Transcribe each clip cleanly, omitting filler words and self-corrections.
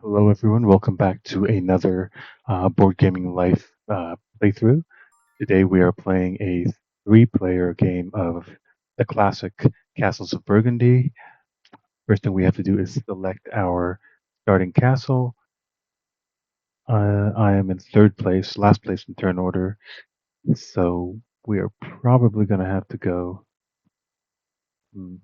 Hello, everyone. Welcome back to another Board Gaming Life playthrough. Today we are playing a three-player game of the classic Castles of Burgundy. First thing we have to do is select our starting castle. I am in third place, last place in turn order, so we are probably going to have to go. hmm,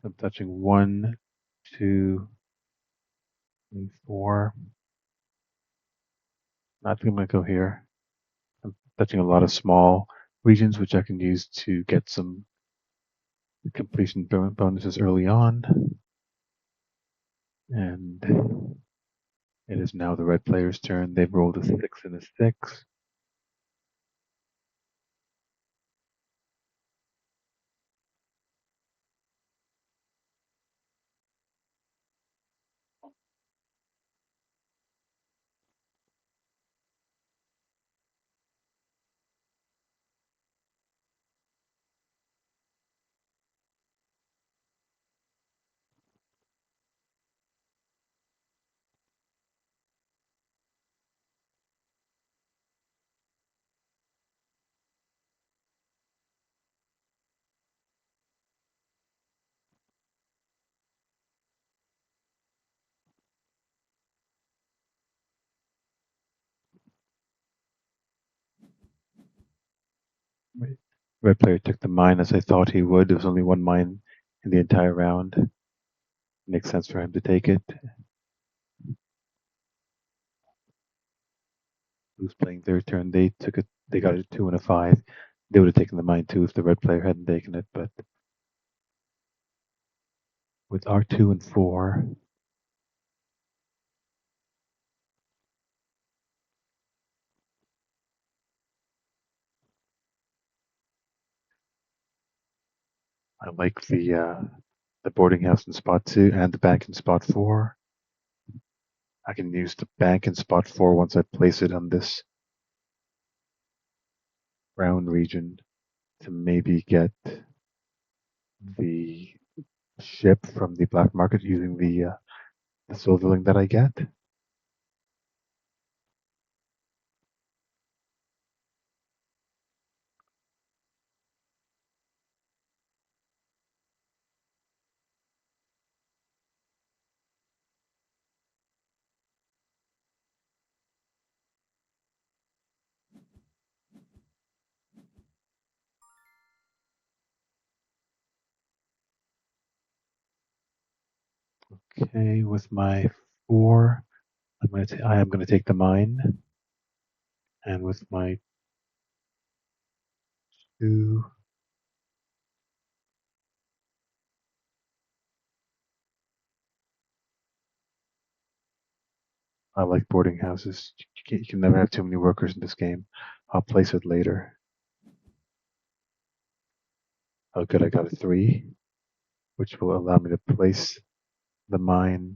I'm touching one, two, three, four. I think I'm going to go here. I'm touching a lot of small regions, which I can use to get some completion bonuses early on. And it is now the red player's turn. They've rolled a 6 and a 6. Red player took the mine as I thought he would. There was only one mine in the entire round. Makes sense for him to take it. Who's playing their turn? They took it. They got a 2 and a 5. They would have taken the mine too if the red player hadn't taken it. But with our 2 and 4, I like the boarding house in spot 2 and the bank in spot 4. I can use the bank in spot 4 once I place it on this brown region to maybe get the ship from the black market using the silverling that I get. Okay, with my 4, I am going to take the mine, and with my 2, I like boarding houses. You can never have too many workers in this game. I'll place it later. Oh, good, I got a 3, which will allow me to place the mine,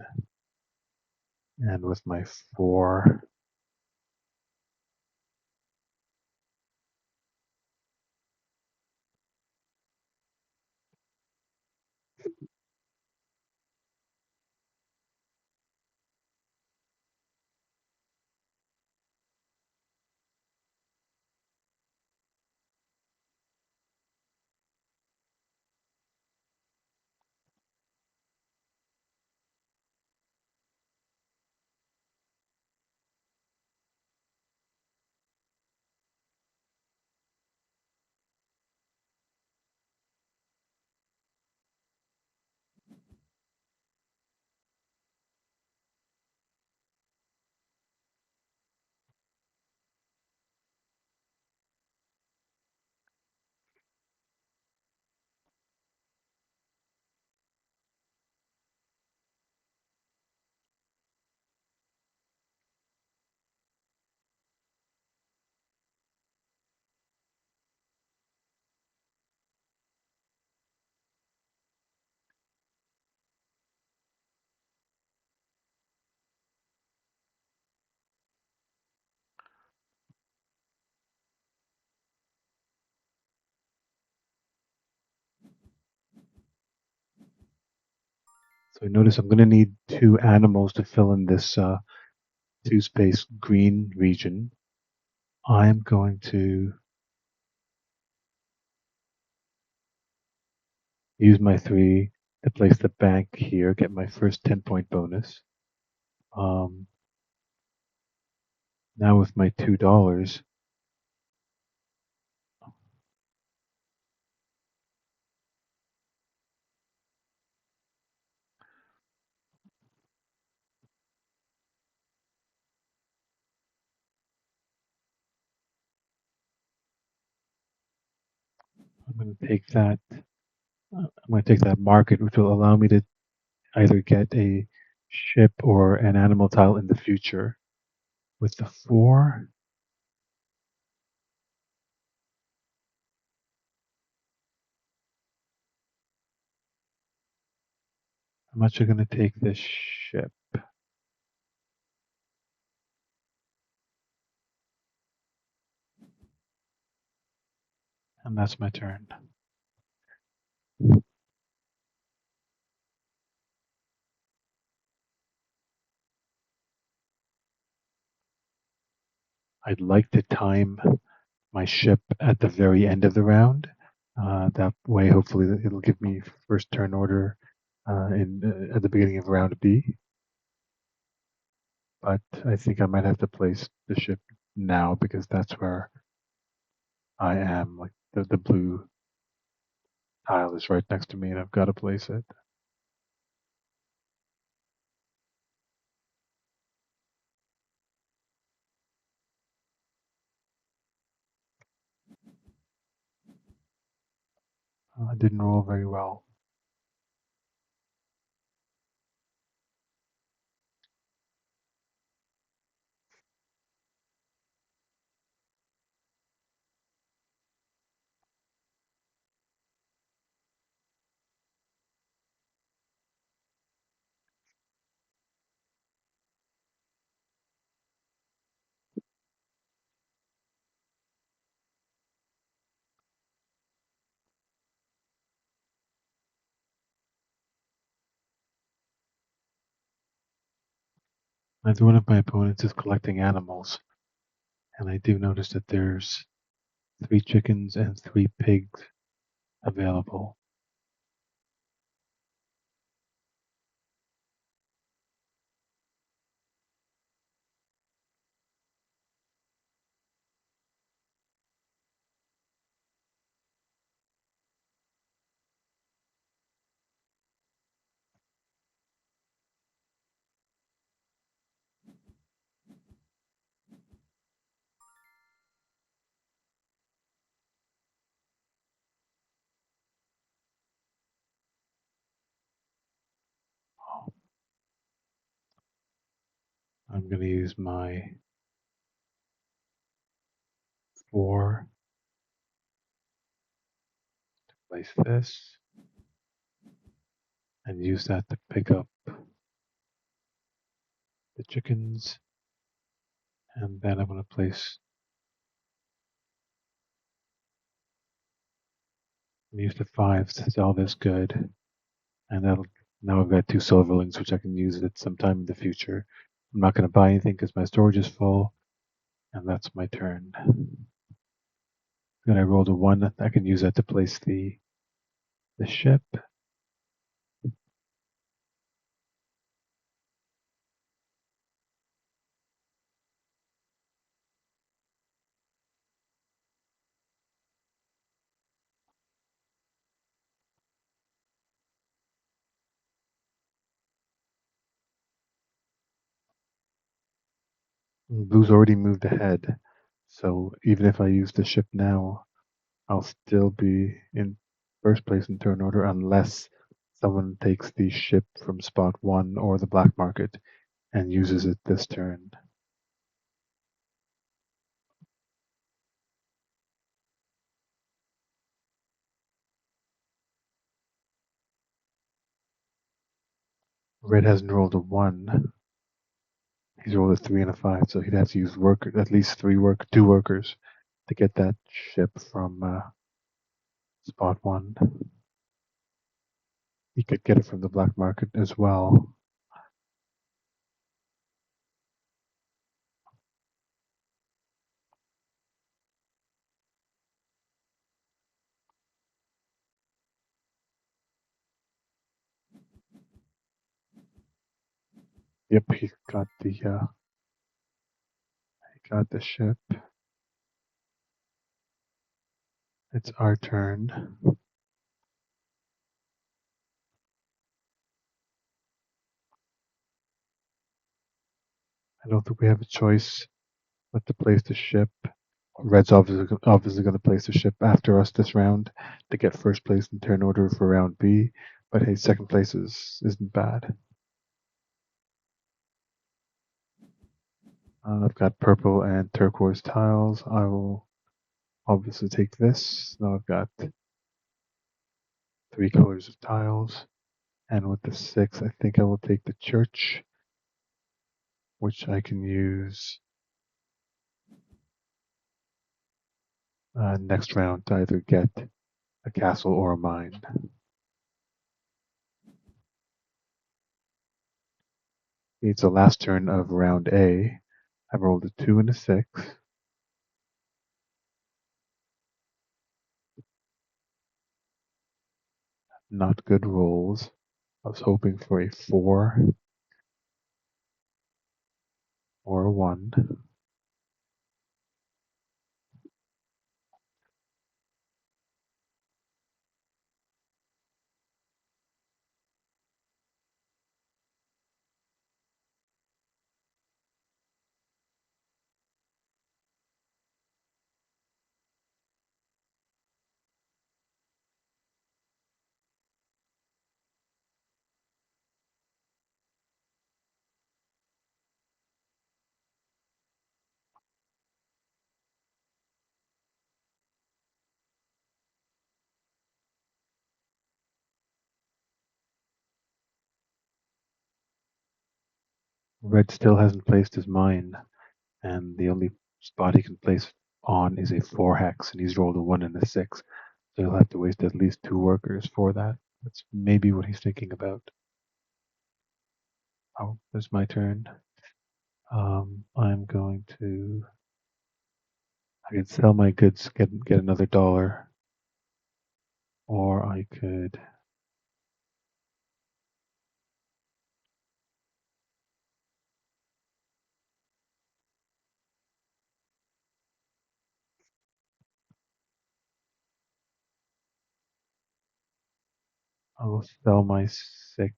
and with my 4, So I notice I'm going to need two animals to fill in this two space green region. I'm going to use my three to place the bank here, get my first 10-point bonus. Um, Now with my $2, I'm going to take that. I'm going to take that market, which will allow me to either get a ship or an animal tile in the future. With the four, I'm actually going to take this ship. And that's my turn. I'd like to time my ship at the very end of the round. That way, hopefully, it'll give me first turn order at the beginning of round B. But I think I might have to place the ship now because that's where I am. Like the blue tile is right next to me, and I've got to place it. I didn't roll very well. Neither one of my opponents is collecting animals, and I do notice that there's 3 chickens and 3 pigs available. I'm going to use my 4 to place this and use that to pick up the chickens. And then I'm going to place use the 5s to all this good. And that'll now I've got 2 silverlings, which I can use at some time in the future. I'm not going to buy anything because my storage is full, and that's my turn. Then I rolled a 1. I can use that to place the ship. Blue's already moved ahead, so even if I use the ship now, I'll still be in first place in turn order unless someone takes the ship from spot 1 or the black market and uses it this turn. Red hasn't rolled a 1. He's rolled a 3 and a 5, so he'd have to use at least 2 workers to get that ship from spot 1. He could get it from the black market as well. Yep, he got the ship. It's our turn. I don't think we have a choice but to place the ship. Red's obviously going to place the ship after us this round to get first place in turn order for round B. But hey, second place isn't bad. I've got purple and turquoise tiles. I will obviously take this. Now I've got 3 colors of tiles. And with the 6, I think I will take the church, which I can use next round to either get a castle or a mine. It's the last turn of round A. I've rolled a 2 and a 6. Not good rolls. I was hoping for a 4 or a 1. Red still hasn't placed his mine, and the only spot he can place on is a 4 hex, and he's rolled a 1 and a 6. So he'll have to waste at least 2 workers for that. That's maybe what he's thinking about. Oh, it's my turn. I'm going to. I could sell my goods, get another dollar, or I could. I will sell my 6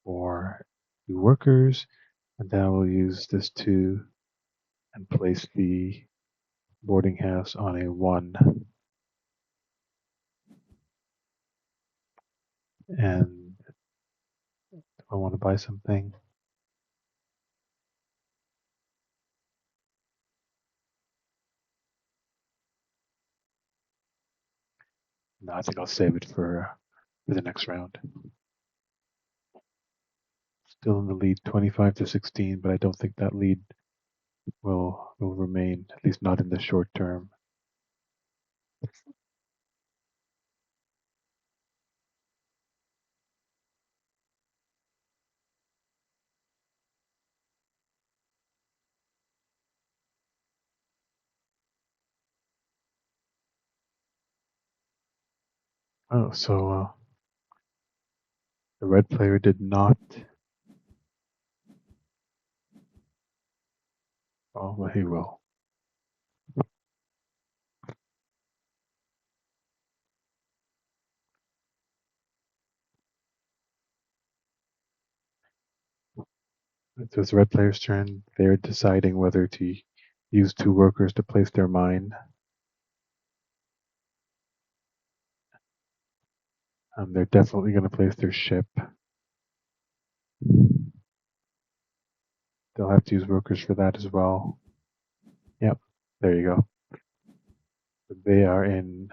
for 2 workers, and then I will use this 2 and place the boarding house on a 1. And if I want to buy something, no, I think I'll save it for the next round. Still in the lead, 25-16, but I don't think that lead will remain, at least not in the short term. Oh, so the red player did not. Oh, well, he will. So it's the red player's turn. They're deciding whether to use 2 workers to place their mine. They're definitely going to place their ship. They'll have to use workers for that as well. Yep, there you go. They are in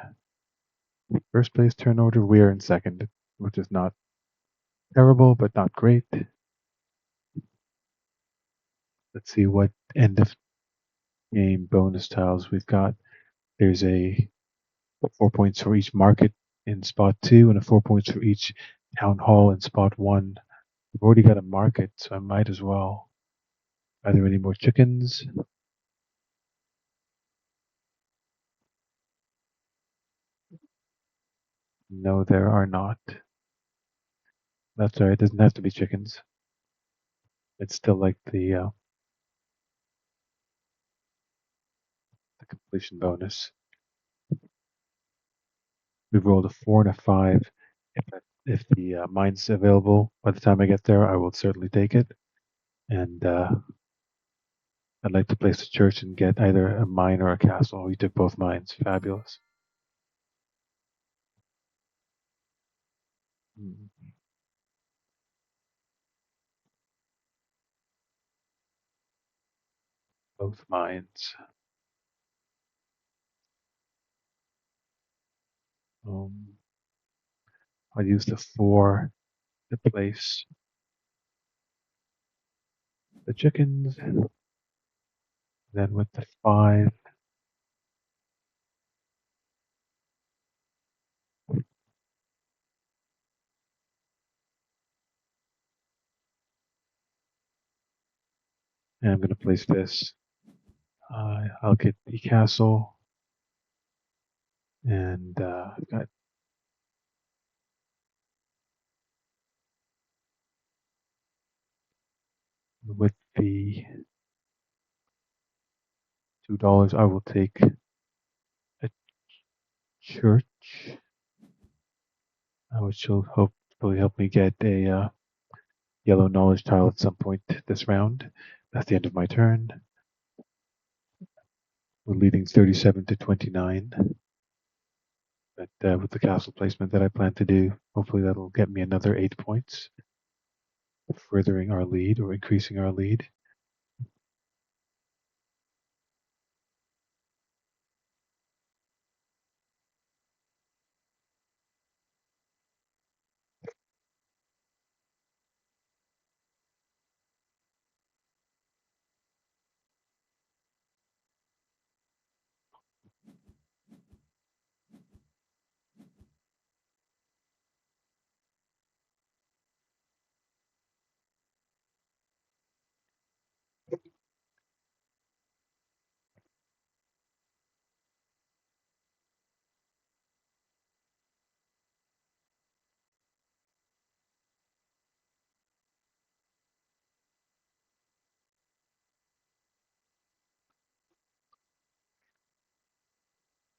first place turn order. We are in second, which is not terrible, but not great. Let's see what end of game bonus tiles we've got. There's a 4 points for each market in spot 2 and a 4 points for each town hall in spot 1. I've already got a market, so I might as well. Are there any more chickens? No, there are not. That's all right. It doesn't have to be chickens. It's still like the completion bonus. We've rolled a 4 and a 5. If the mine's available by the time I get there, I will certainly take it. And I'd like to place a church and get either a mine or a castle. You took both mines. Fabulous. Mm, both mines. Um, I'll use the 4 to place the chickens. Then with the 5, and I'm going to place this. I'll get the castle, and I've got with the $2, I will take a church, which will hopefully help me get a yellow knowledge tile at some point this round. That's the end of my turn. We're leading 37 to 29. But with the castle placement that I plan to do, hopefully that'll get me another 8 points, furthering our lead or increasing our lead.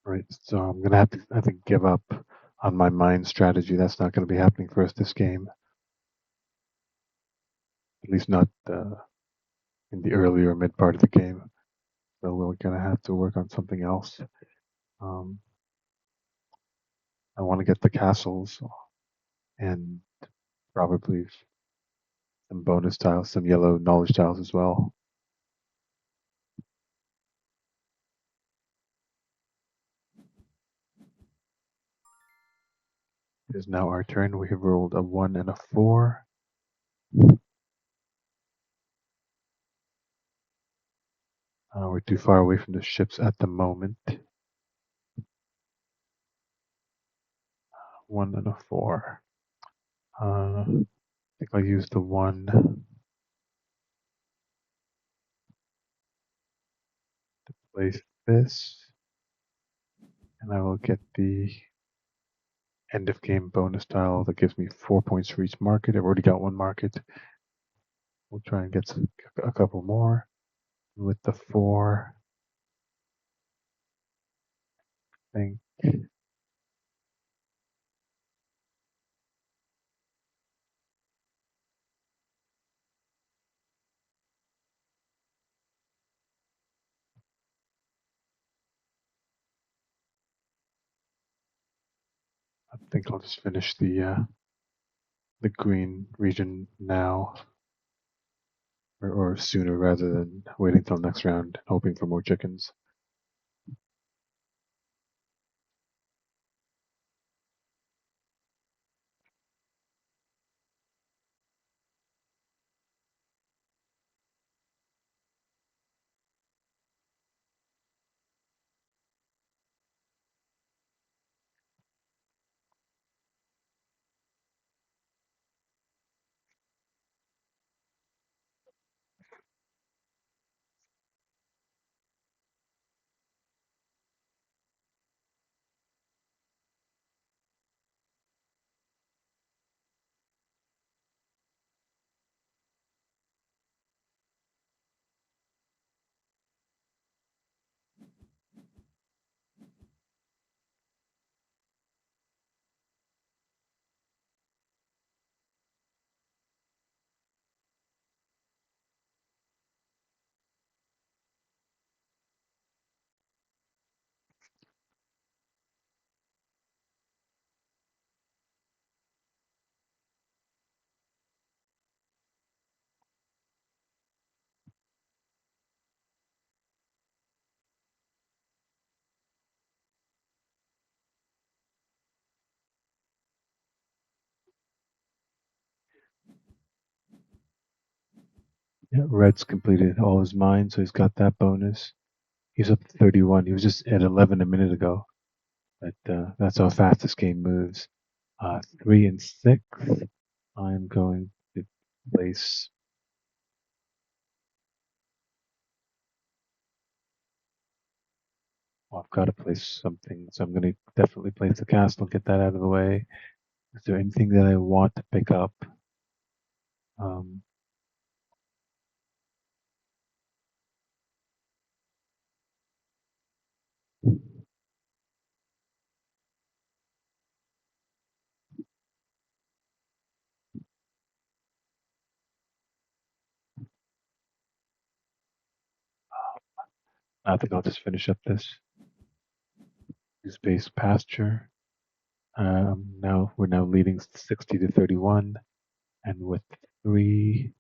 Right, so I'm gonna have to, I think, give up on my mine strategy. That's not going to be happening for us this game, at least not in the early or mid part of the game. So we're gonna have to work on something else. Um, I want to get the castles and probably some bonus tiles, some yellow knowledge tiles as well. It is now our turn. We have rolled a 1 and a 4. We're too far away from the ships at the moment. 1 and a 4. I think I'll use the 1 to place this, and I will get the end of game bonus tile that gives me 4 points for each market. I've already got one market. We'll try and get a couple more. With the 4, I think I'll just finish the green region now, or sooner rather than waiting till next round, hoping for more chickens. Yeah, Red's completed all his mines, so he's got that bonus. He's up to 31. He was just at 11 a minute ago. But that's how fast this game moves. 3 and 6. I'm going to place. Well, I've got to place something, so I'm going to definitely place the castle. Get that out of the way. Is there anything that I want to pick up? Um, I think I'll just finish up this. Use base pasture. Now we're now leading 60 to 31, and with 3.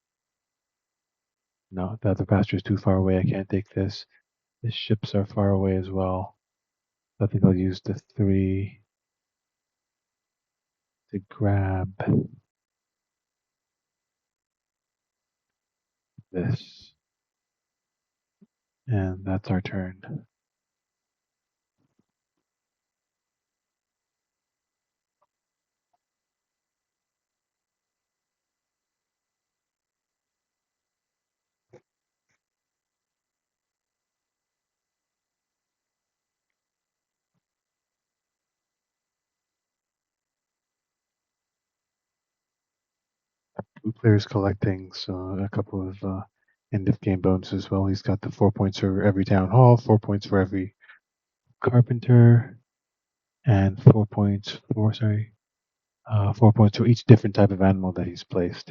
No, the other pasture is too far away. I can't take this. The ships are far away as well. I think I'll use the 3 to grab this, and that's our turn. Blue player's collecting so a couple of end of game bonuses as well. He's got the 4 points for every town hall, 4 points for every carpenter, and 4 points for 4 points for each different type of animal that he's placed.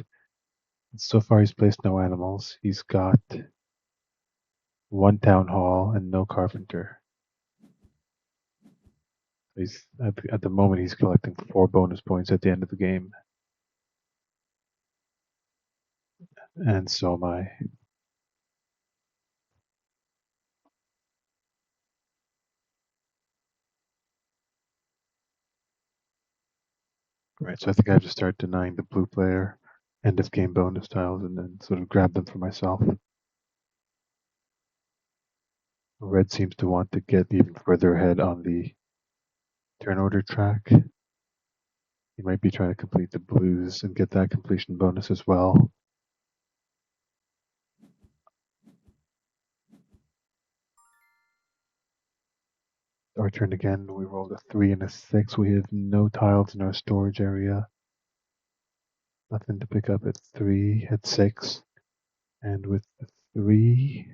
So far, he's placed no animals. He's got 1 town hall and no carpenter. He's at the moment he's collecting 4 bonus points at the end of the game, and so am I. Right, so I think I have to start denying the blue player end of game bonus tiles and then sort of grab them for myself. Red seems to want to get even further ahead on the turn order track. He might be trying to complete the blues and get that completion bonus as well. Our turn again. We rolled a 3 and a 6. We have no tiles in our storage area. Nothing to pick up at 3, at 6. And with the 3,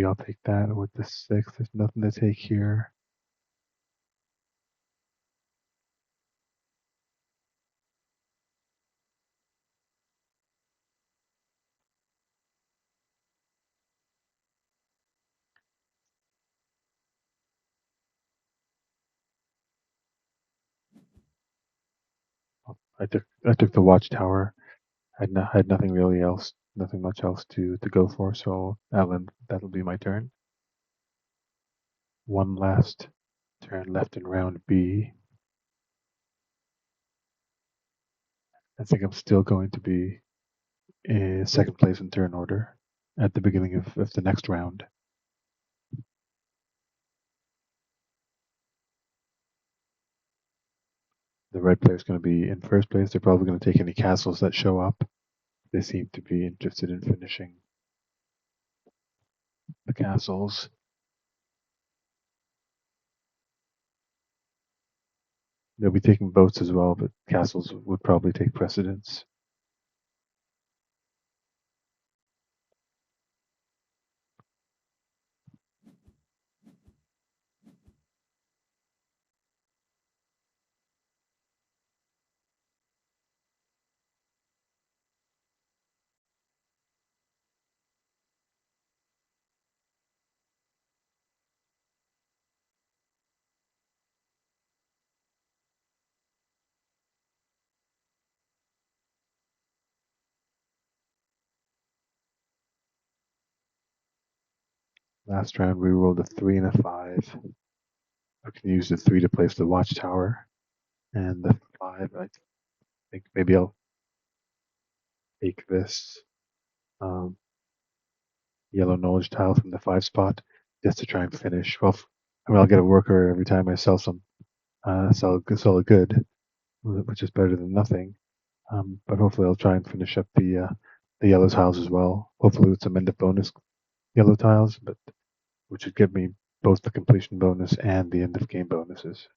I'll take that. With the 6, there's nothing to take here. I took the watchtower. Had nothing really else, nothing much else to go for. So that'll be my turn. One last turn left in round B. I think I'm still going to be in second place in turn order at the beginning of the next round. The red player is going to be in first place. They're probably going to take any castles that show up. They seem to be interested in finishing the castles. They'll be taking boats as well, but castles would probably take precedence. Last round we rolled a 3 and a 5. I can use the 3 to place the watchtower, and the 5, I think maybe I'll take this um, yellow knowledge tile from the 5 spot just to try and finish. Well, I mean, I'll get a worker every time I sell sell a good, which is better than nothing. But hopefully I'll try and finish up the yellow tiles as well. Hopefully with some end of bonus yellow tiles, but which would give me both the completion bonus and the end of game bonuses.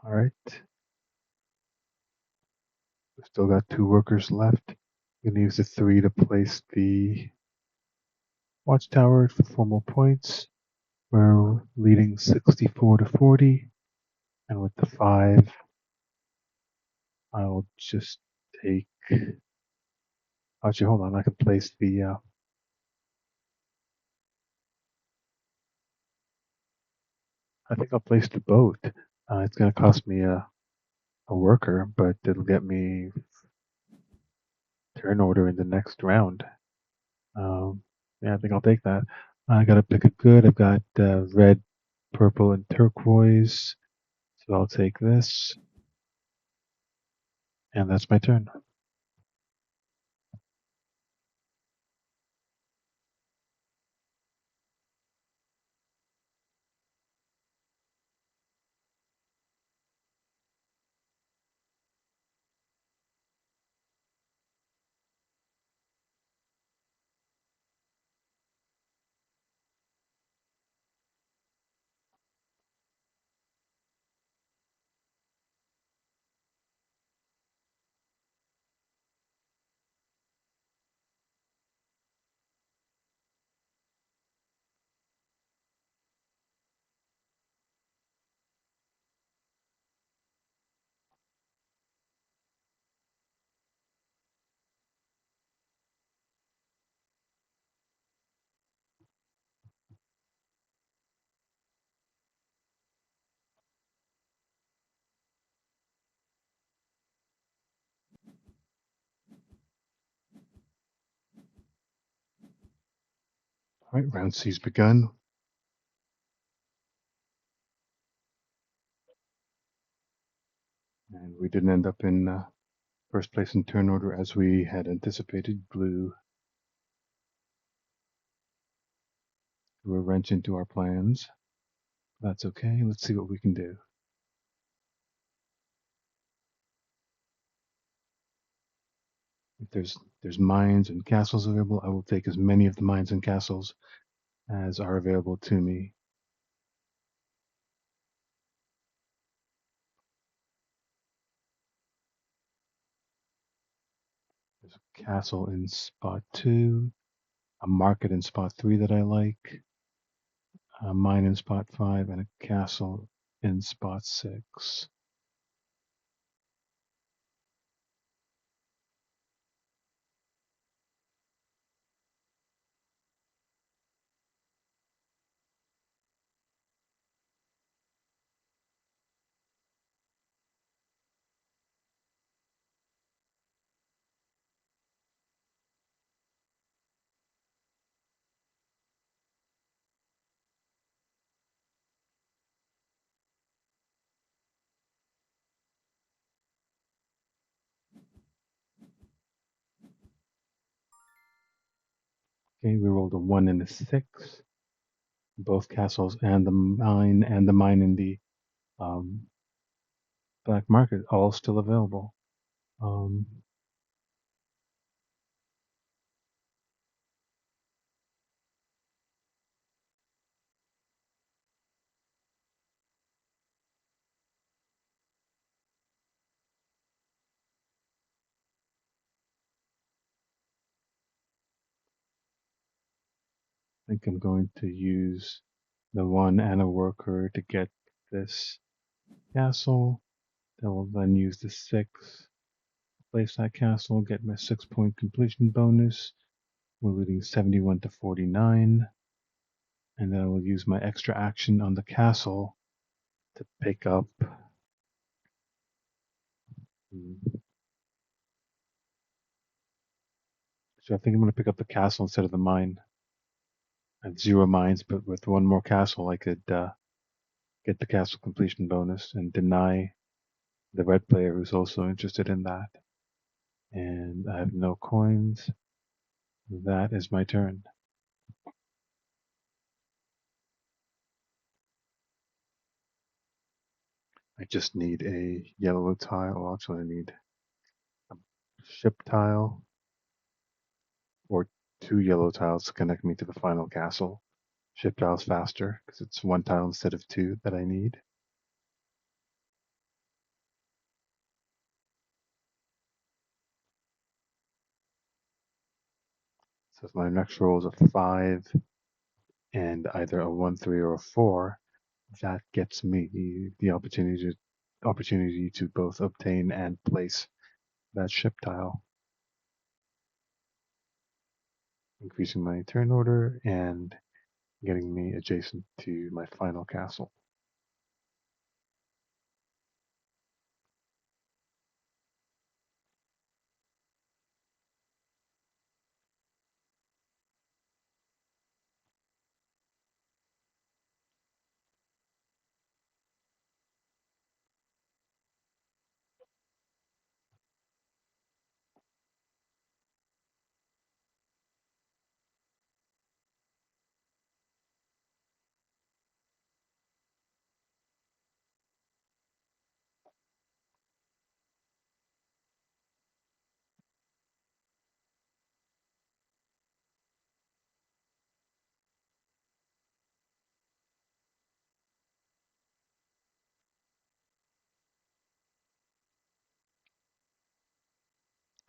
All right, we've still got 2 workers left. I'm gonna use the 3 to place the watchtower for 4 more points. We're leading 64 to 40, and with the 5, I'll just take. Actually, hold on. I can place the. I think I'll place the boat. It's going to cost me a worker, but it'll get me turn order in the next round. Yeah, I think I'll take that. I got to pick a good. I've got red, purple, and turquoise. So I'll take this, and that's my turn. All right, round C's begun. And we didn't end up in first place in turn order as we had anticipated. Blue threw a wrench into our plans. That's okay. Let's see what we can do. If there's mines and castles available, I will take as many of the mines and castles as are available to me. There's a castle in spot 2, a market in spot 3 that I like, a mine in spot 5, and a castle in spot 6. Okay, we rolled a 1 and a 6. Both castles and the mine in the um, black market all still available. Um, I think I'm going to use the 1 and a worker to get this castle. That will then use the 6, place that castle, get my 6-point completion bonus. We're looting 71 to 49. And then I will use my extra action on the castle to pick up. So I think I'm going to pick up the castle instead of the mine. I have 0 mines, but with 1 more castle, I could get the castle completion bonus and deny the red player who's also interested in that. And I have no coins. That is my turn. I just need a yellow tile. Actually, I need a ship tile or 2 yellow tiles to connect me to the final castle. Ship tile's faster because it's 1 tile instead of 2 that I need. So if my next roll is a 5 and either a 1, 3, or a 4, that gets me the opportunity to both obtain and place that ship tile, increasing my turn order and getting me adjacent to my final castle.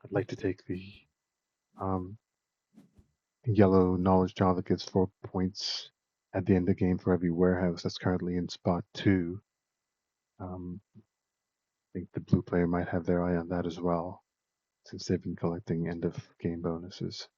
I'd like to take the um, yellow knowledge tile that gives 4 points at the end of the game for every warehouse that's currently in spot 2. I think the blue player might have their eye on that as well, since they've been collecting end of game bonuses.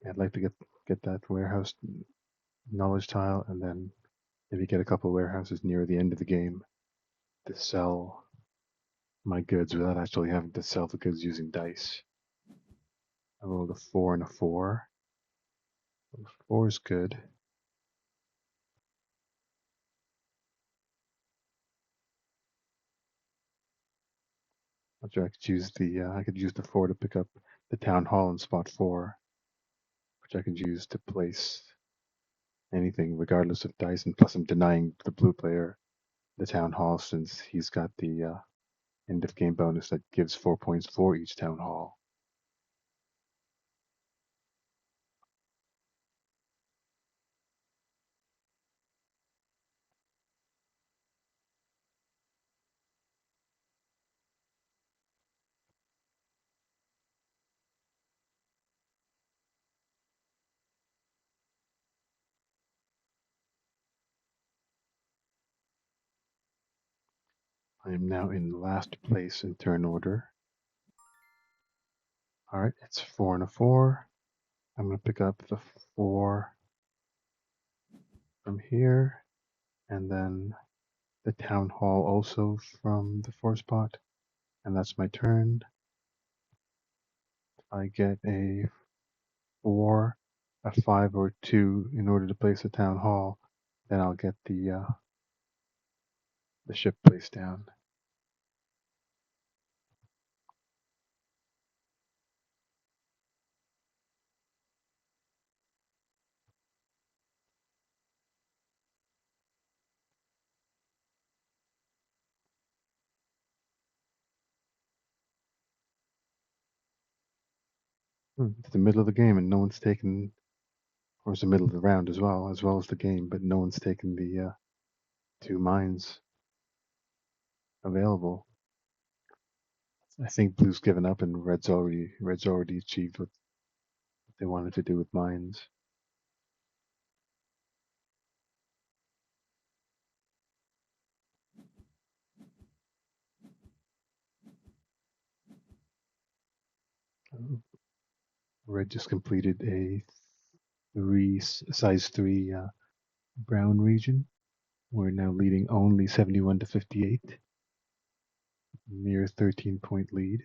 I'd like to get that warehouse knowledge tile and then maybe get a couple warehouses near the end of the game to sell my goods without actually having to sell the goods using dice. I rolled a 4 and a 4. 4 is good. I could use the 4 to pick up the town hall in spot 4, which I could use to place anything regardless of dice, and plus I'm denying the blue player the town hall since he's got the end of game bonus that gives 4 points for each town hall. I am now in last place in turn order. Alright, it's 4 and a 4. I'm going to pick up the 4 from here, and then the town hall also from the 4 spot, and that's my turn. If I get a 4, a 5, or 2 in order to place a town hall, then I'll get the ship placed down. It's the middle of the game and no one's taken, or it's the middle of the round as well as the game, but no one's taken the 2 mines. available. I think blue's given up and red's already achieved what they wanted to do with mines. Uh, Red just completed a size 3 brown region. We're now leading only 71 to 58, mere 13-point lead.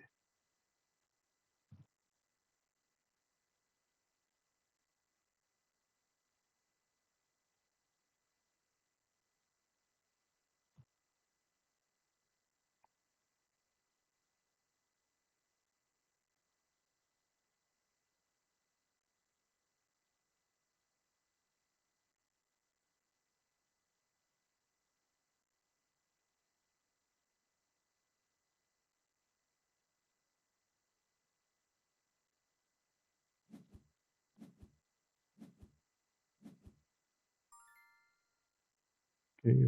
Okay,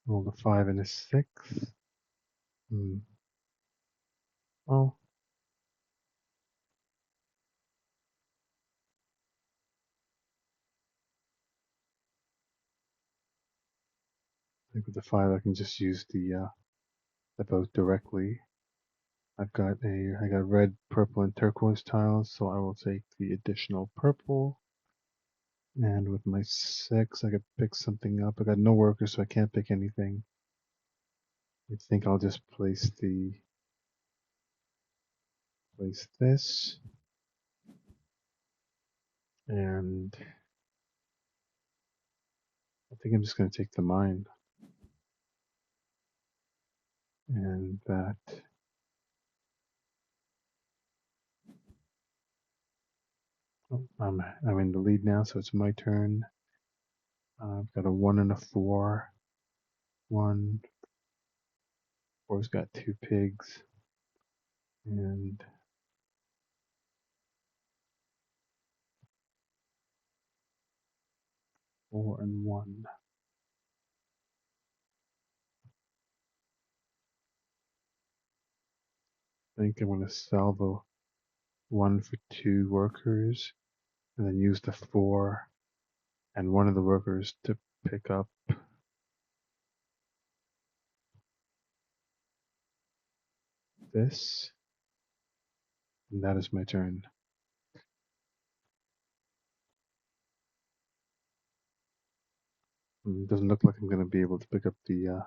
roll a 5 and a 6. Hmm. Oh, I think with the 5 I can just use the boat directly. I got red, purple, and turquoise tiles, so I will take the additional purple. And with my 6, I could pick something up. I got no workers, so I can't pick anything. I think I'll just place this, and I think I'm just going to take the mine, and that. Oh, I'm in the lead now, so it's my turn. I've got a 1 and a 4. 1. 4's got 2 pigs, and 4 and 1. I think I'm going to sell the 1 for 2 workers, and then use the 4 and one of the workers to pick up this, and that is my turn. It doesn't look like I'm going to be able to pick up the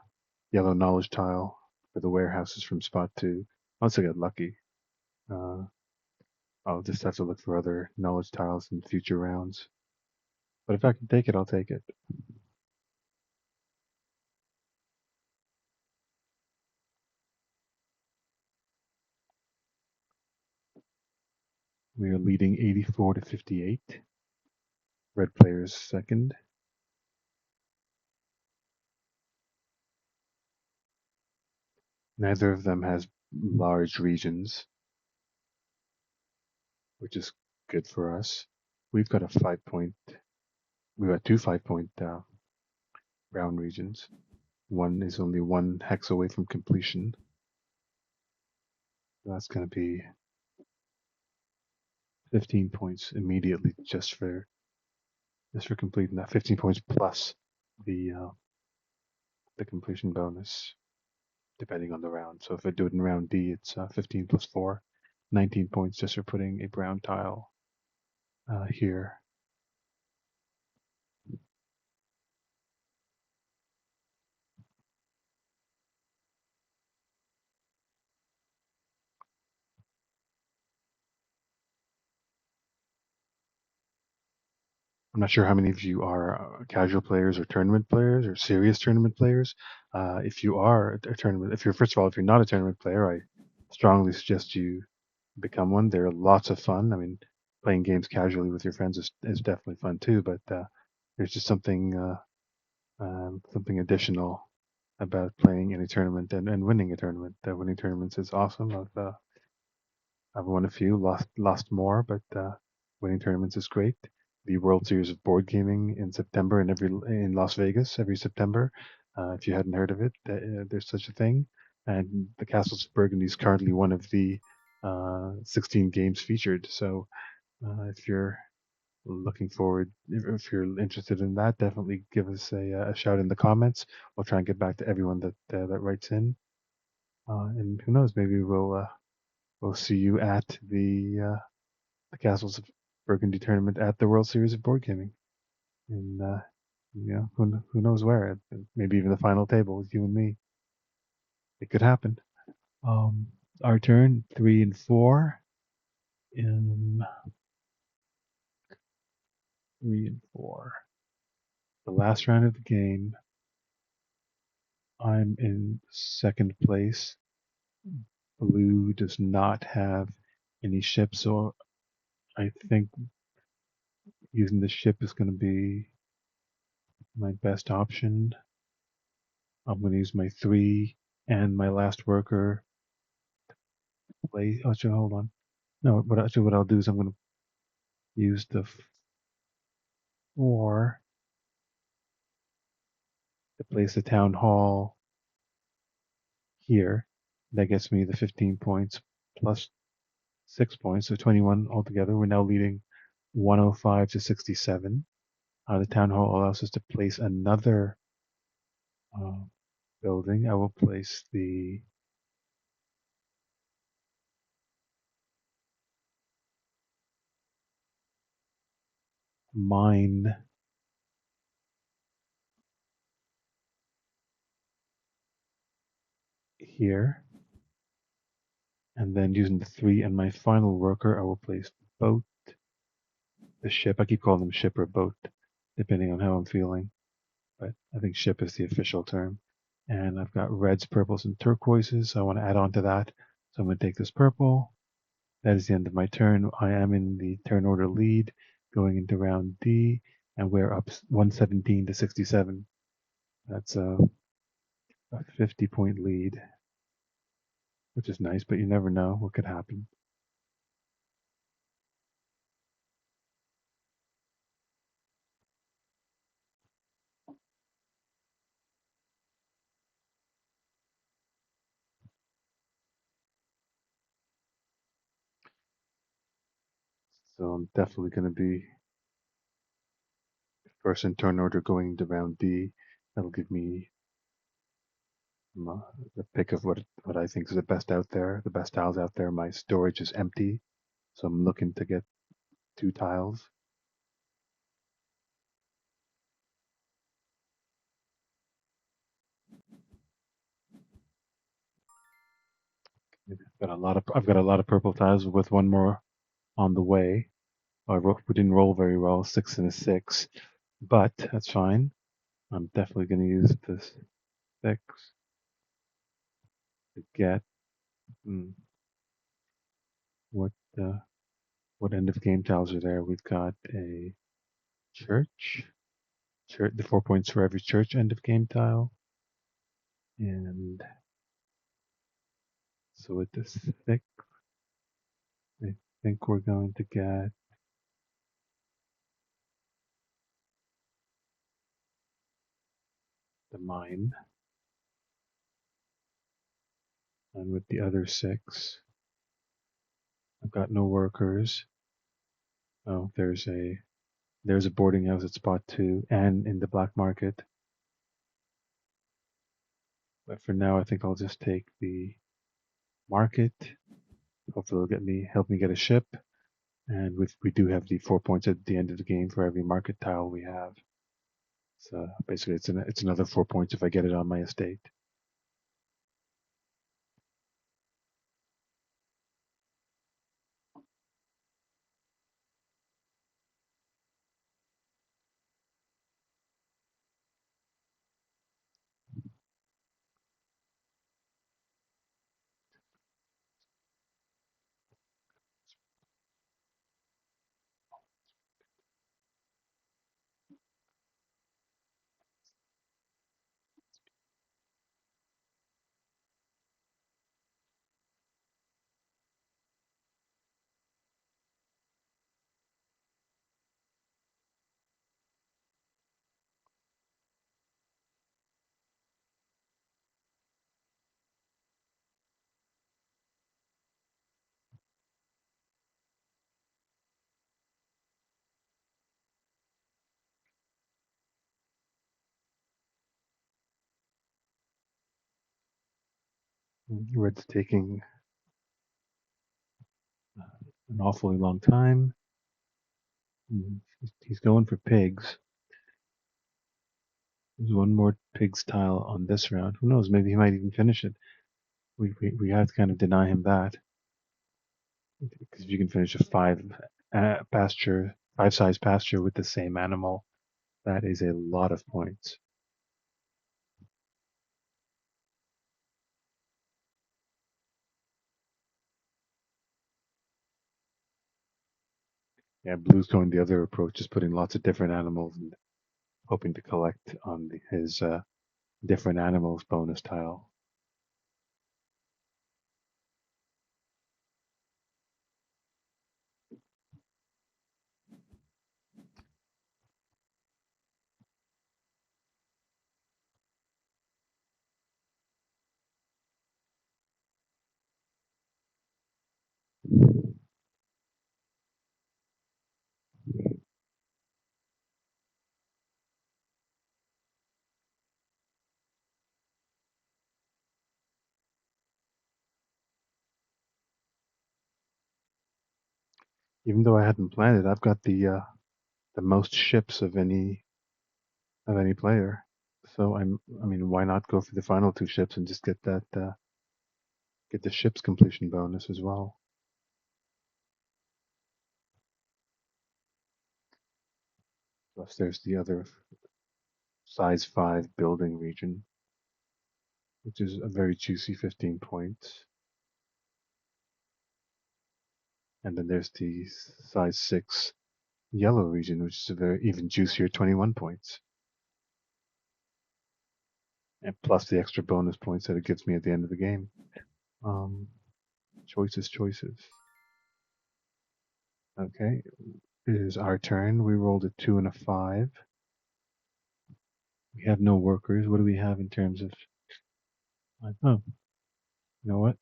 yellow knowledge tile for the warehouses from spot 2, unless I get lucky. I'll just have to look for other knowledge tiles in future rounds. But if I can take it, I'll take it. We are leading 84 to 58. Red players second. Neither of them has large regions, which is good for us. We've got a 5-point. We've got 2 5-point brown regions. One is only 1 hex away from completion. That's going to be 15 points immediately just for completing that. 15 points plus the completion bonus, depending on the round. So if I do it in round D, it's 15 plus 4, 19 points just for putting a brown tile here. I'm not sure how many of you are casual players or tournament players or serious tournament players. If you are a tournament, if you're not a tournament player, I strongly suggest you become one. They're lots of fun. I mean, playing games casually with your friends is definitely fun too, but there's just something additional about playing in a tournament and winning a tournament. Winning tournaments is awesome. I've won a few, lost more, but winning tournaments is great. The World Series of Board Gaming in September in Las Vegas every September. If you hadn't heard of it, there's such a thing. and the Castles of Burgundy is currently one of the 16 games featured. So if you're looking forward, if you're interested in that, definitely give us a shout in the comments. We'll try and get back to everyone that writes in. And who knows, maybe we'll see you at the Castles of Burgundy tournament at the World Series of Board Gaming, and who knows where? Maybe even the final table with you and me. It could happen. Um, our turn, 3 and 4. In 3 and 4, the last round of the game, I'm in second place. Blue does not have any ships, so I think using the ship is going to be my best option. I'm going to use my 3 and my last worker. Oh, actually, hold on. No, what I'll do is I'm going to use the 4 to place the town hall here. That gets me the 15 points plus 6 points, so 21 altogether. We're now leading 105 to 67. The town hall allows us to place another uh, building. I will place the mine here. And then using the 3 and my final worker, I will place boat, the ship. I keep calling them ship or boat, depending on how I'm feeling. But I think ship is the official term. And I've got reds, purples, and turquoises. So I want to add on to that. So I'm going to take this purple. That is the end of my turn. I am in the turn order lead going into round D, and we're up 117 to 67. That's a 50-point lead, which is nice, but you never know what could happen. So I'm definitely going to be first in turn order going into round D. That'll give me the pick of what I think is the best out there, the best tiles out there. My storage is empty, so I'm looking to get 2 tiles. I've got a lot of purple tiles with one more on the way. We didn't roll very well, 6 and a 6, but that's fine. I'm definitely going to use this 6 to get what what end of game tiles are there. We've got a church, the 4 points for every church end of game tile, and so with this 6, I think we're going to get the mine, and with the other 6, I've got no workers. Oh, there's a boarding house at spot 2 and in the black market. But for now, I think I'll just take the market. Hopefully, it'll help me get a ship. And we do have the 4 points at the end of the game for every market tile we have. So basically, it's another 4 points if I get it on my estate. Red's taking an awfully long time. He's going for pigs. There's one more pig's tile on this round. Who knows? Maybe he might even finish it. We have to kind of deny him that, because if you can finish a five size pasture with the same animal, that is a lot of points. Yeah, Blue's going the other approach, just putting lots of different animals and hoping to collect on his different animals bonus tile. Even though I hadn't planned it, I've got the most ships of any player. So I mean, why not go for the final two ships and just get get the ship's completion bonus as well? Plus, there's the other size 5 building region, which is a very juicy 15 points. And then there's the size 6 yellow region, which is a very even juicier 21 points. And plus the extra bonus points that it gives me at the end of the game. Um, choices. Okay, it is our turn. We rolled a 2 and a 5. We have no workers. What do we have in terms of? Oh, you know what?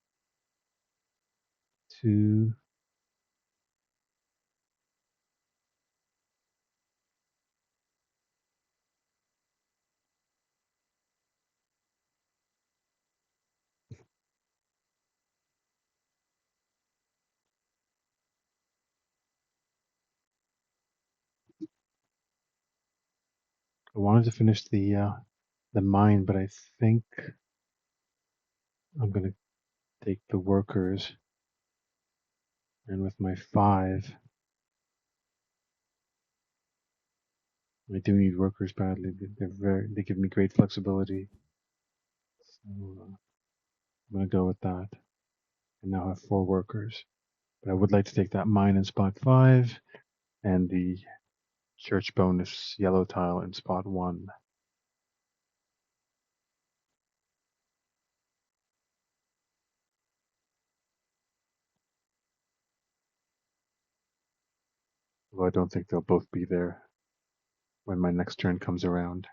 2. I wanted to finish the mine, but I think I'm gonna take the workers, and with my 5, I do need workers badly. They give me great flexibility. So I'm gonna go with that, and now have 4 workers. But I would like to take that mine in spot 5 and the church bonus yellow tile in spot 1. Although I don't think they'll both be there when my next turn comes around.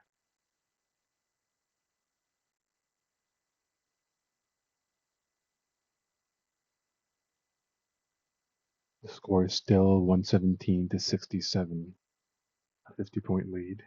The score is still 117 to 67, a 50-point lead.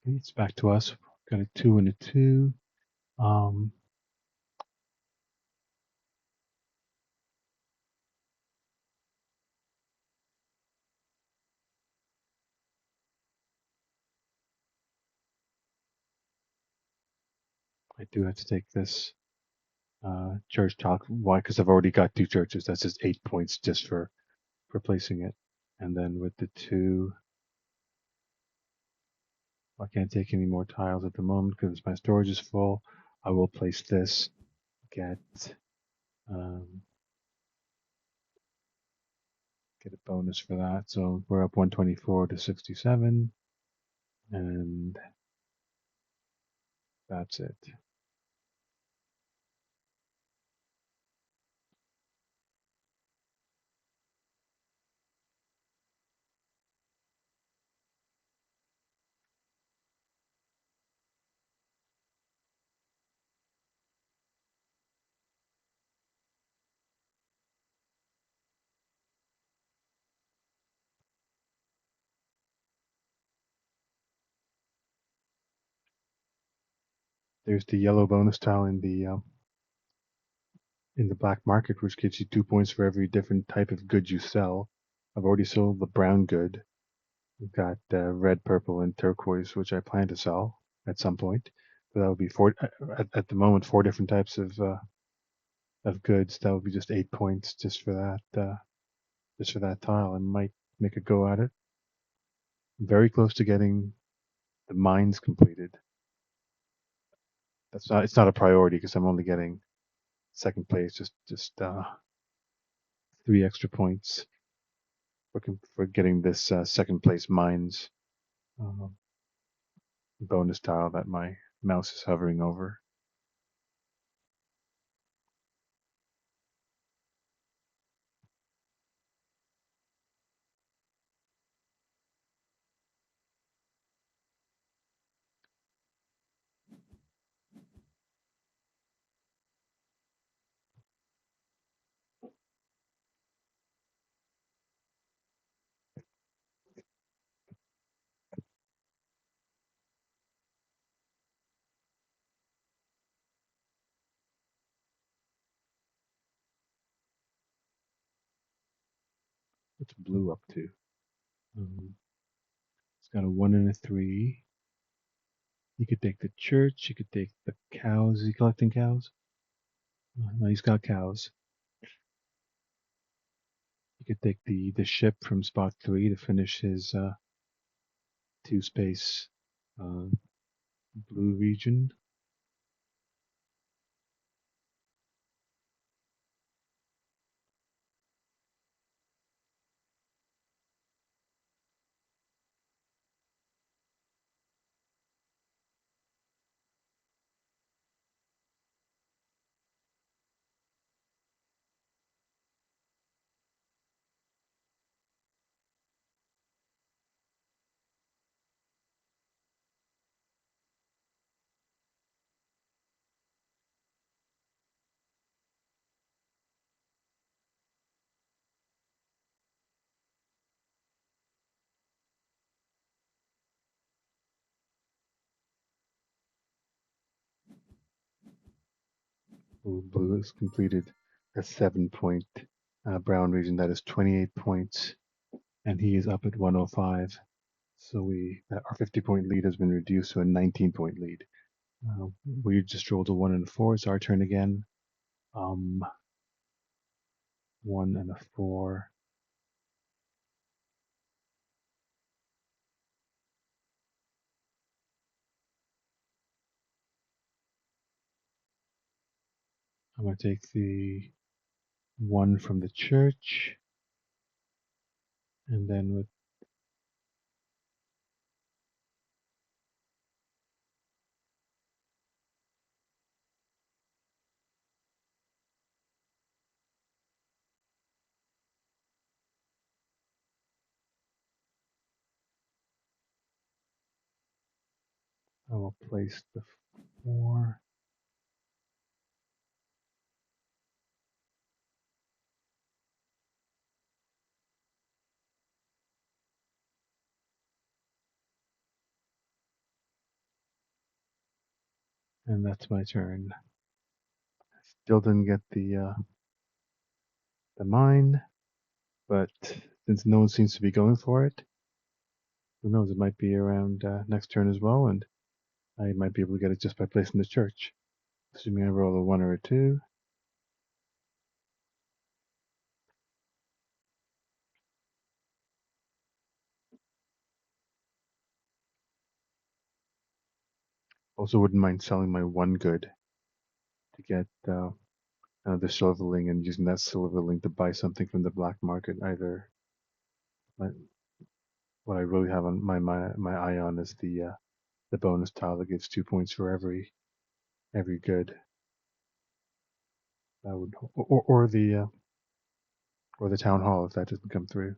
Okay, it's back to us. Got a 2 and a 2. Um, I do have to take this church talk. Why? Because I've already got 2 churches. That's just 8 points just for placing it. And then with the 2, I can't take any more tiles at the moment because my storage is full. I will place this. Get um, get a bonus for that. So we're up 124 to 67, and that's it. There's the yellow bonus tile in the black market, which gives you 2 points for every different type of good you sell. I've already sold the brown good. We've got red, purple, and turquoise, which I plan to sell at some point. But that would be four at the moment, 4 different types of goods. That would be just 8 points just for that tile. I might make a go at it. I'm very close to getting the mines completed. It's not a priority because I'm only getting second place. Just 3 extra points for getting this second place mines um, bonus tile that my mouse is hovering over. What's blue up to? It's got a 1 and a 3. You could take the church. You could take the cows. Is he collecting cows? No, he's got cows. You could take the ship from spot 3 to finish his 2 space uh, blue region. Blue has completed a 7 point brown region. That is 28 points, and he is up at 105. So our 50 point lead has been reduced to a 19 point lead. We just rolled a 1 and a 4. It's our turn again. 1 and a 4. I'm going to take the 1 from the church, and then with I will place the 4. And that's my turn. Still didn't get the mine, but since no one seems to be going for it, who knows? It might be around next turn as well, and I might be able to get it just by placing the church. Assuming I roll a 1 or a 2. Also, wouldn't mind selling my one good to get another silverling and using that silverling to buy something from the black market. Either my, what I really have on my eye on is the bonus tile that gives 2 points for every good. That would or the town hall if that doesn't come through.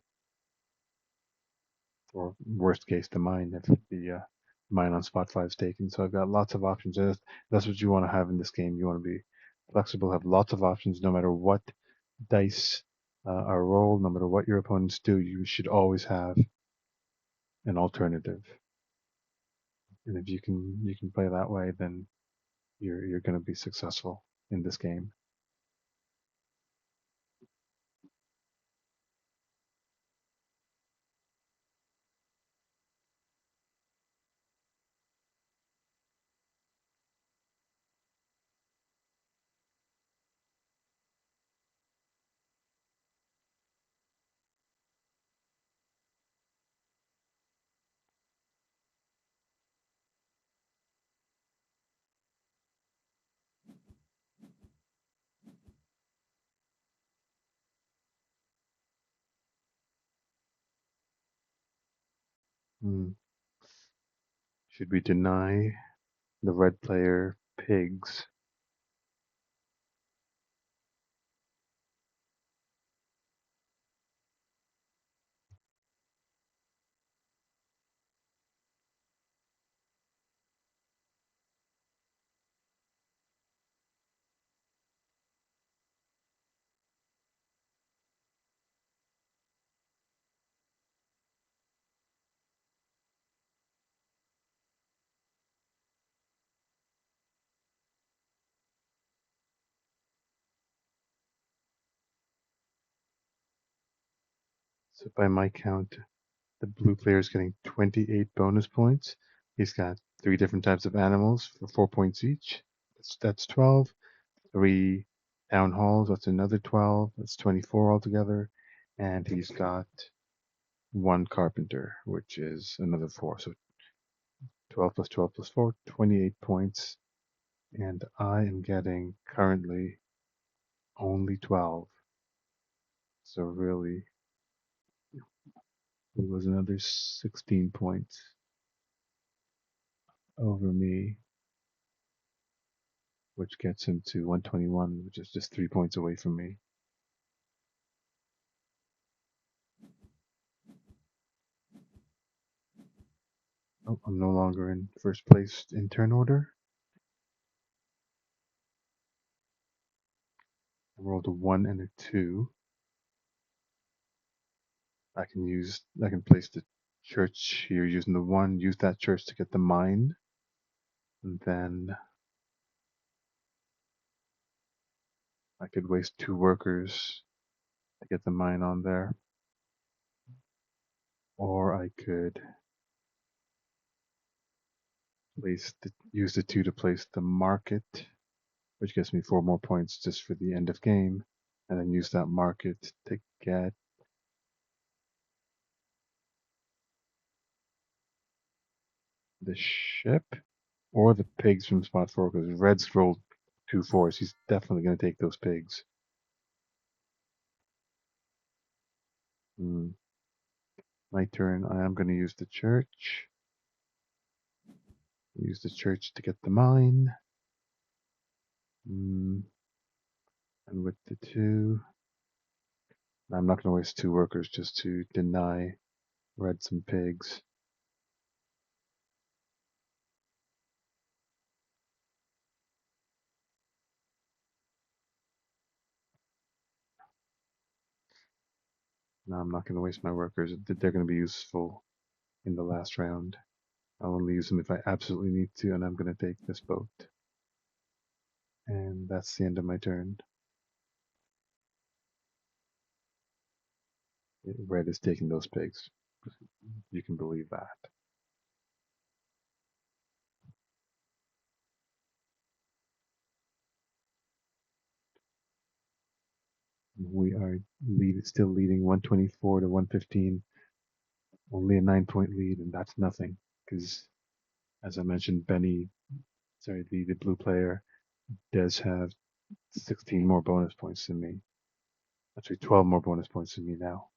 Or worst case, the mine if the mine on spot 5 is taken. So I've got lots of options. That's what you want to have in this game. You want to be flexible, have lots of options, no matter what dice are rolled, no matter what your opponents do. You should always have an alternative. And if you can play that way, then you're going to be successful in this game. Hmm. Should we deny the red player pigs? So by my count, the blue player is getting 28 bonus points. He's got 3 different types of animals for 4 points each. That's 12. 3 town halls, that's another 12. That's 24 altogether. And he's got 1 carpenter, which is another 4. So 12 plus 12 plus 4, 28 points. And I am getting currently only 12. So really, it was another 16 points over me, which gets him to 121, which is just 3 points away from me. Oh, I'm no longer in first place in turn order. I rolled a 1 and a 2. I can place the church here using the 1, use that church to get the mine, and then I could waste 2 workers to get the mine on there. Or I could use the 2 to place the market, which gets me 4 more points just for the end of game, and then use that market to get the ship or the pigs from spot 4, because Red's rolled 2 4s. He's definitely going to take those pigs. My turn. I am going to use the church. Use the church to get the mine. And with the 2, I'm not going to waste 2 workers just to deny Red some pigs. No, I'm not going to waste my workers. They're going to be useful in the last round. I'll only use them if I absolutely need to, and I'm going to take this boat. And that's the end of my turn. Red is taking those pigs. You can believe that. We are still leading 124 to 115. Only a 9-point lead, and that's nothing. Because, as I mentioned, Benny Sorry, the blue player does have 16 more bonus points than me. Actually, 12 more bonus points than me now.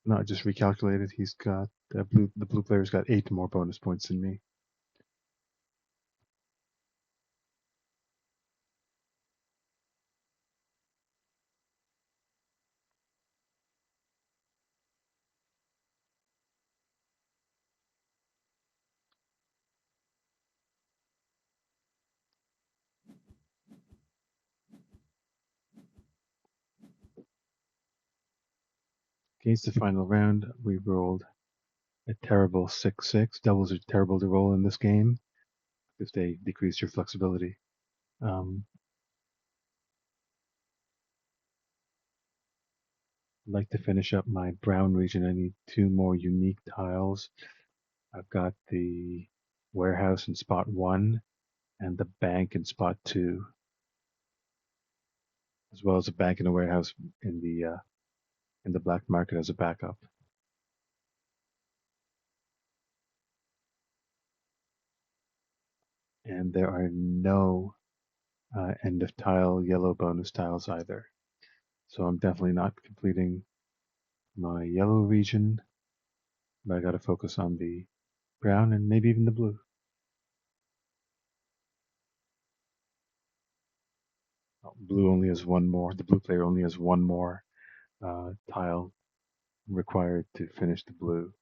No, I just recalculated. He's got the blue player's got 8 more bonus points than me. Against the final round, we rolled a terrible 6-6. Doubles are terrible to roll in this game if they decrease your flexibility. I'd like to finish up my brown region. I need 2 more unique tiles. I've got the warehouse in spot 1 and the bank in spot 2, as well as a bank and a warehouse in the black market as a backup. And there are no end of tile yellow bonus tiles either. So I'm definitely not completing my yellow region, but I got to focus on the brown and maybe even the blue. Oh, blue only has one more. The blue player only has one more tile required to finish the blue.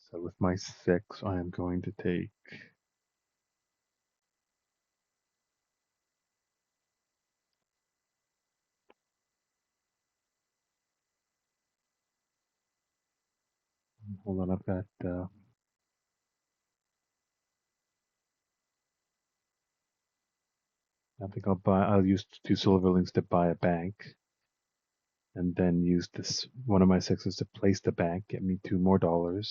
So with my 6, I am going to take hold on, I've got I think I'll use 2 silverlings to buy a bank, and then use this one of my 6s to place the bank, get me $2 more.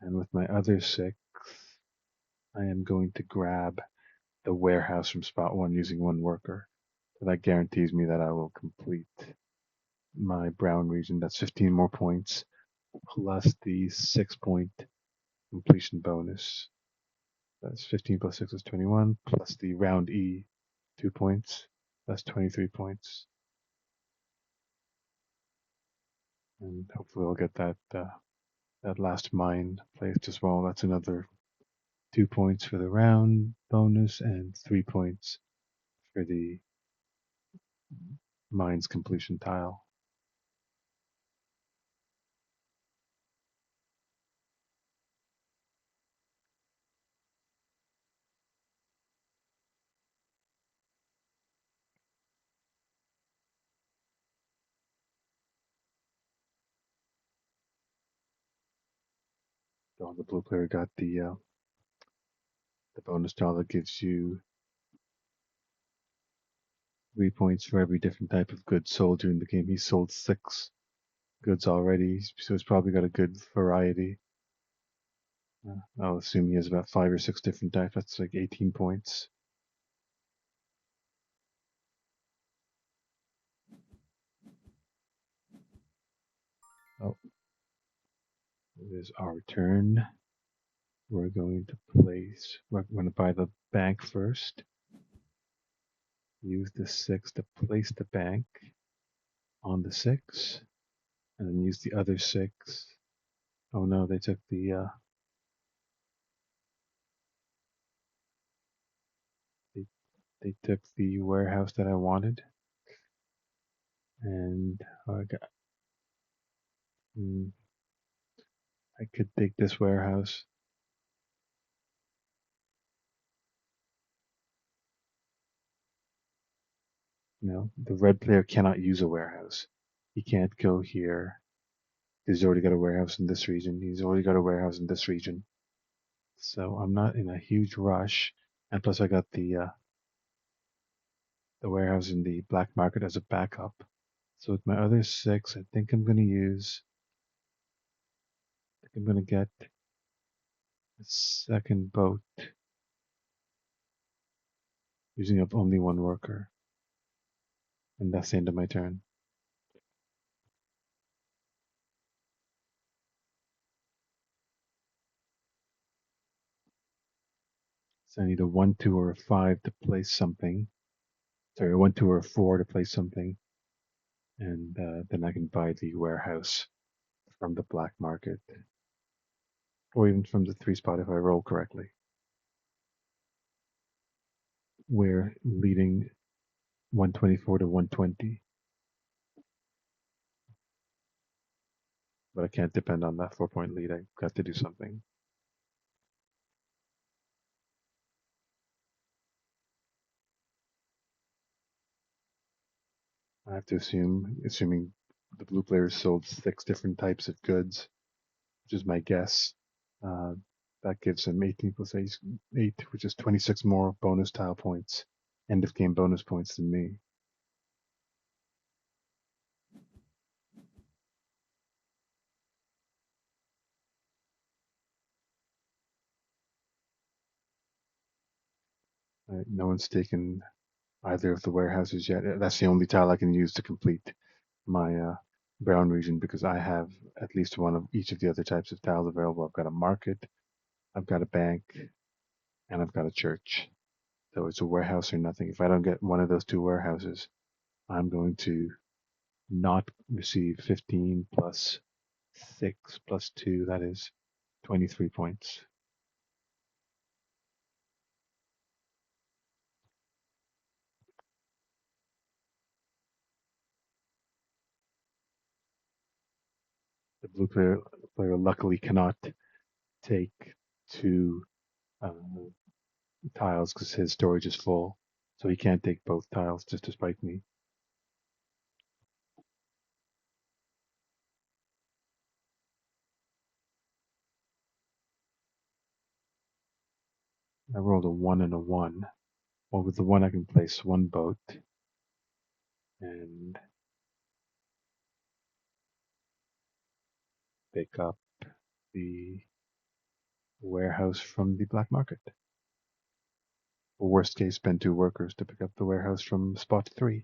And with my other 6, I am going to grab the warehouse from spot 1 using 1 worker. So that guarantees me that I will complete my brown region. That's 15 more points, plus the 6-point completion bonus. That's 15 plus 6 is 21, plus the round E, 2 points. That's 23 points. And hopefully I'll get that last mine placed as well. That's another 2 points for the round bonus and 3 points for the mine's completion tile. So the blue player got the bonus tile that gives you 3 points for every different type of goods sold during the game. He sold 6 goods already, so he's probably got a good variety. I'll assume he has about 5 or 6 different types. That's like 18 points. Oh, it is our turn. We're going to buy the bank first. Use the 6 to place the bank on the 6, and then use the other 6. Oh no, they took they took the warehouse that I wanted, and I could take this warehouse. No, the red player cannot use a warehouse. He can't go here. He's already got a warehouse in this region. He's already got a warehouse in this region. So I'm not in a huge rush. And plus I got the warehouse in the black market as a backup. So with my other 6, I think I'm going to get The second boat, using up only one worker. And that's the end of my turn. So I need a 1, 2, or a 5 to place something. Sorry, a 1, 2, or a 4 to place something. And then I can buy the warehouse from the black market. Or even from the 3 spot if I roll correctly. We're leading 124 to 120. But I can't depend on that 4-point lead. I got to do something. I have to assuming the blue players sold 6 different types of goods, which is my guess. Uh, that gives them 18 plus 8, which is 26 more bonus tile points, end of game bonus points than me. No one's taken either of the warehouses yet. That's the only tile I can use to complete my brown region because I have at least one of each of the other types of tiles available. I've got a market, I've got a bank, and I've got a church. So it's a warehouse or nothing. If I don't get one of those 2 warehouses, I'm going to not receive 15 plus 6 plus 2. That is 23 points. The blue player luckily cannot take 2 uh, tiles because his storage is full. So he can't take both tiles just to spite me. I rolled a 1 and a 1. Well, with the 1 I can place 1 boat and pick up the warehouse from the black market. Or worst case, spend 2 workers to pick up the warehouse from spot 3.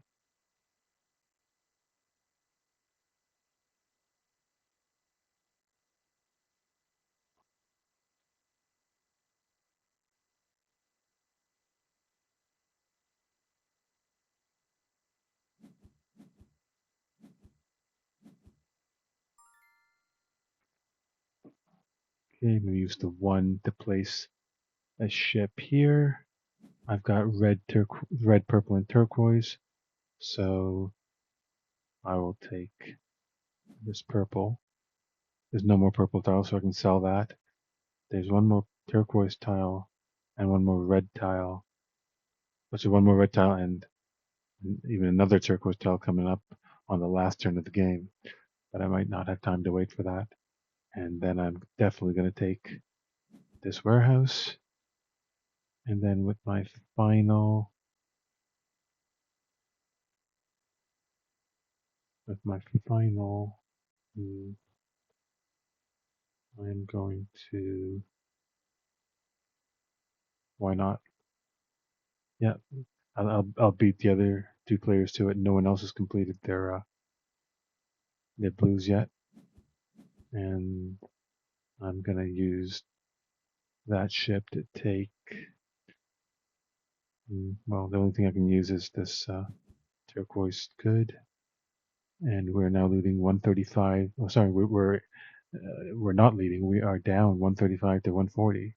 Okay, I'm going to use the 1 to place a ship here. I've got red, purple, and turquoise. So I will take this purple. There's no more purple tile, so I can sell that. There's 1 more turquoise tile and 1 more red tile. Actually, 1 more red tile and even another turquoise tile coming up on the last turn of the game. But I might not have time to wait for that. And then I'm definitely going to take this warehouse. And then with my final I'm going to, why not? Yeah, I'll beat the other 2 players to it. No one else has completed their blues yet, and I'm gonna use that ship to take. Well, the only thing I can use is this turquoise good, and we're now leading 135. Oh, sorry, we're not leading. We are down 135 to 140.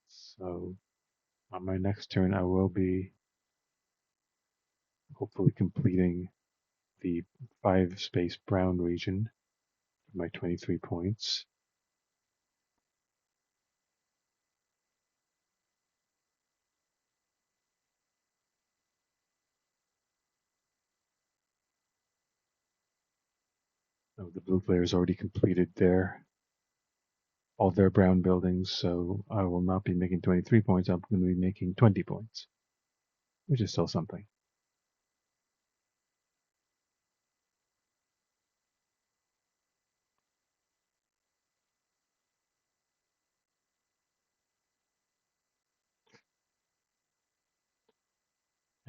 So on my next turn, I will be hopefully completing the 5-space brown region for my 23 points. So the blue players already completed all their brown buildings, so I will not be making 23 points. I'm going to be making 20 points, which is still something.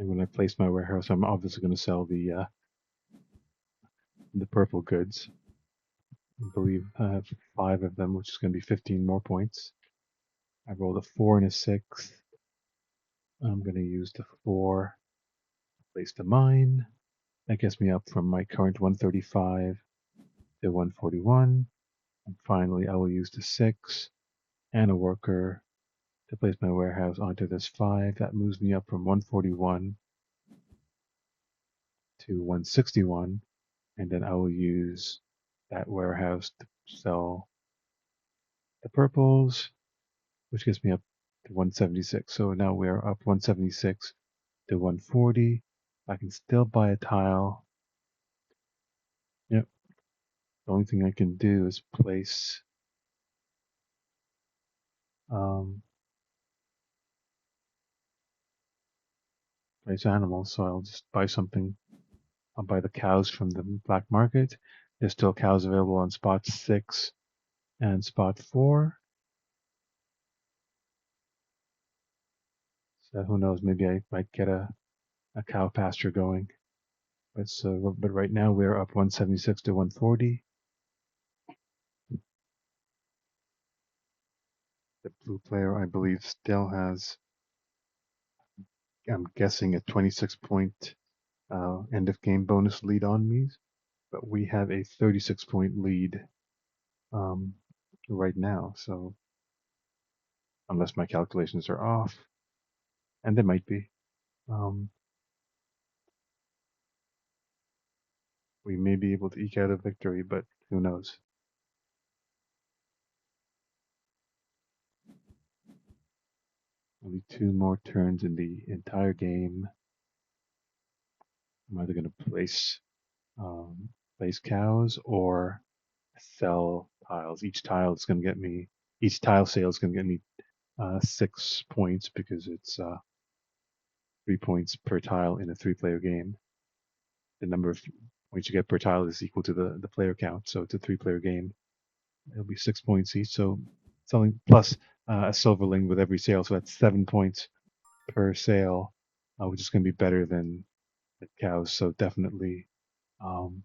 And when I place my warehouse, I'm obviously going to sell the purple goods. I believe I have 5 of them, which is going to be 15 more points. I rolled a 4 and a 6. I'm going to use the 4, place the mine. That gets me up from my current 135 to 141. And finally, I will use the 6 and a worker to place my warehouse onto this 5. That moves me up from 141 to 161. And then I will use that warehouse to sell the purples, which gets me up to 176. So now we're up 176 to 140. I can still buy a tile. Yep. The only thing I can do is um, place animals. So I'll just buy something. I'll buy the cows from the black market. There's still cows available on spot 6 and spot 4. So who knows? Maybe I might get a cow pasture going. But right now we're up 176 to 140. The blue player, I believe, still has, I'm guessing, a 26-point end of game bonus lead on me, but we have a 36-point lead um, right now. So unless my calculations are off, and they might be, um, we may be able to eke out a victory, but who knows? Only 2 more turns in the entire game. I'm either going to place cows or sell tiles. Each tile sale is going to get me 6 points because it's 3 points per tile in a 3-player game. The number of points you get per tile is equal to the player count, so it's a 3-player game. It'll be 6 points each. So selling plus a silverling with every sale, so that's 7 points per sale, which is going to be better than the cows. So definitely, um,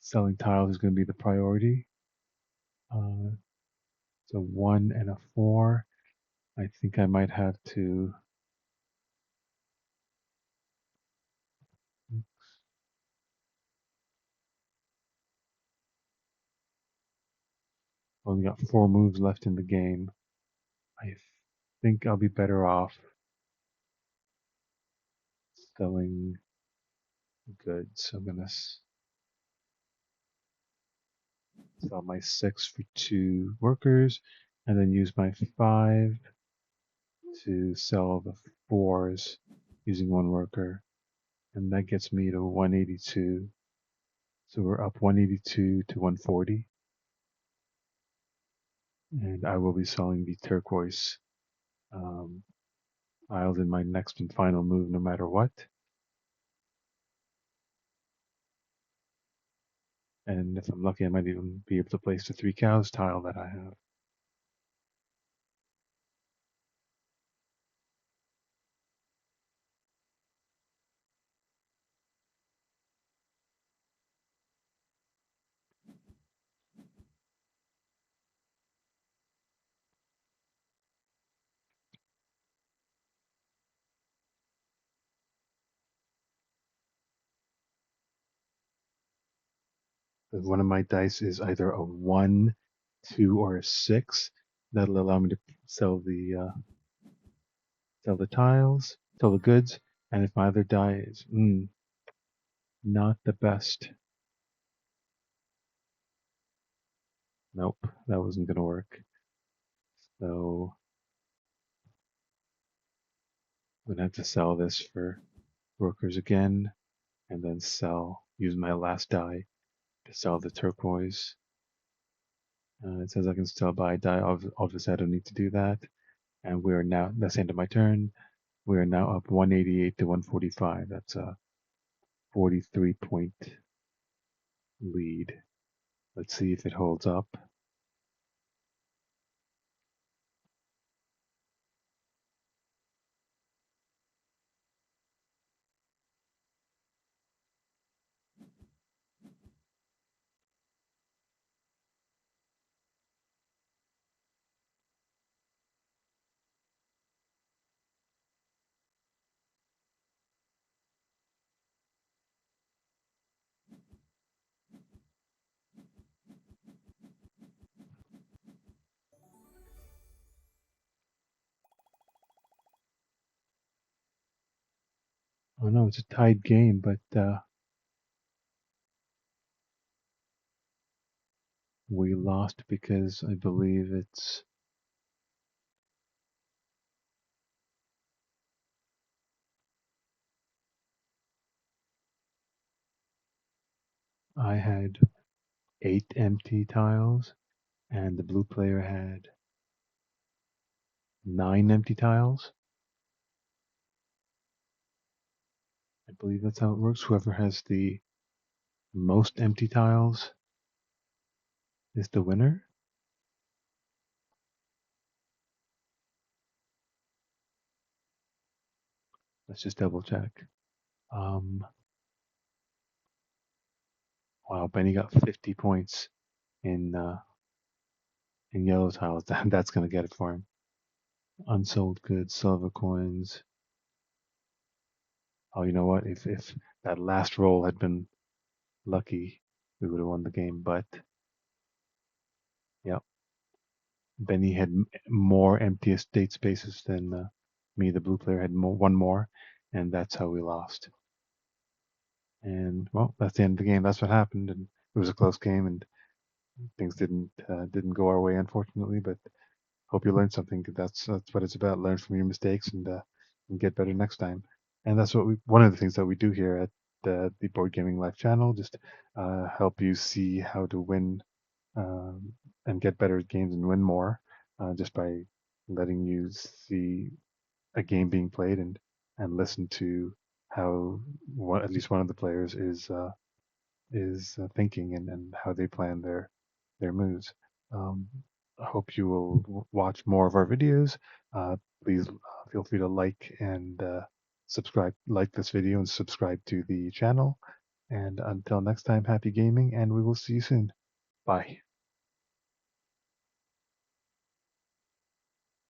selling tiles is going to be the priority. So 1 and a 4. I think I might have to. Only got 4 moves left in the game. I think I'll be better off selling goods. I'm gonna sell my 6 for 2 workers, and then use my 5 to sell the 4s using 1 worker, and that gets me to 182. So we're up 182 to 140, and I will be selling the turquoise um, tiles in my next and final move, no matter what. And if I'm lucky, I might even be able to place the 3 cows tile that I have. One of my dice is either a 1, 2, or a 6. That'll allow me to sell the tiles, sell the goods. And if my other die is not the best, nope, that wasn't going to work. So I'm going to have to sell this for workers again, and then use my last die to sell the turquoise. It says I can still buy a die. Obviously, I don't need to do that. And that's the end of my turn. We are now up 188 to 145. That's a 43-point lead. Let's see if it holds up. Oh no, it's a tied game, but we lost because I believe I had 8 empty tiles and the blue player had 9 empty tiles. I believe that's how it works. Whoever has the most empty tiles is the winner. Let's just double check. Um, wow, Benny got 50 points in yellow tiles. That's gonna get it for him. Unsold goods, silver coins. Oh, you know what? If that last roll had been lucky, we would have won the game. But yeah, Benny had more empty estate spaces than me. The blue player had one more, and that's how we lost. And well, that's the end of the game. That's what happened, and it was a close game, and things didn't go our way, unfortunately. But hope you learned something. That's what it's about. Learn from your mistakes and get better next time. And that's what one of the things that we do here at the Board Gaming Life channel. Just help you see how to win um, and get better at games and win more, just by letting you see a game being played and listen to how at least one of the players is thinking and how they plan their moves. Um, I hope you will watch more of our videos. Please feel free to like and subscribe, like this video and subscribe to the channel. And until next time, happy gaming, and we will see you soon. Bye.